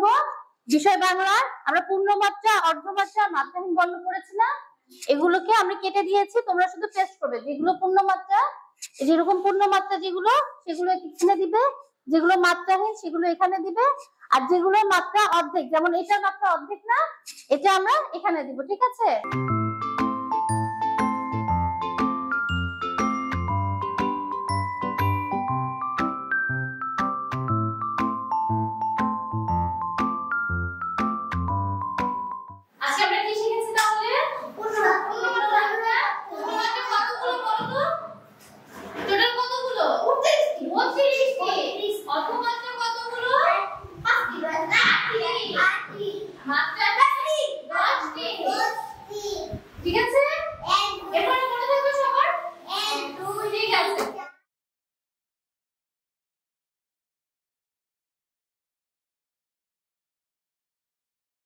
করব বিষয় বাংলা। আমরা পূর্ণমাত্রা, অর্ধমাত্রা, মাত্রাহীন বর্ণ পড়েছি না? এগুলোকে আমি কেটে দিয়েছি, তোমরা শুধু টেস্ট করবে। যেগুলো পূর্ণমাত্রা, যেরকম পূর্ণমাত্রা যেগুলো, সেগুলো এখানে দিবে, যেগুলো মাত্রাহীন সেগুলো এখানে দিবে, আর যেগুলো মাত্রা অর্ধেক, যেমন এটা মাত্রা অর্ধেক না, এটা আমরা এখানে দিব। ঠিক আছে? আজকে আমরা কি শিখেছি তাহলে? পূর্ণমাত্রা কতগুলো বলো তো? টোটাল কতগুলো? 32টি। অর্ধমাত্রা কতগুলো? 5টি। মাত্রা 10টি। ঠিক আছে? এরপরে মনে থাকবে সবার? ঠিক আছে।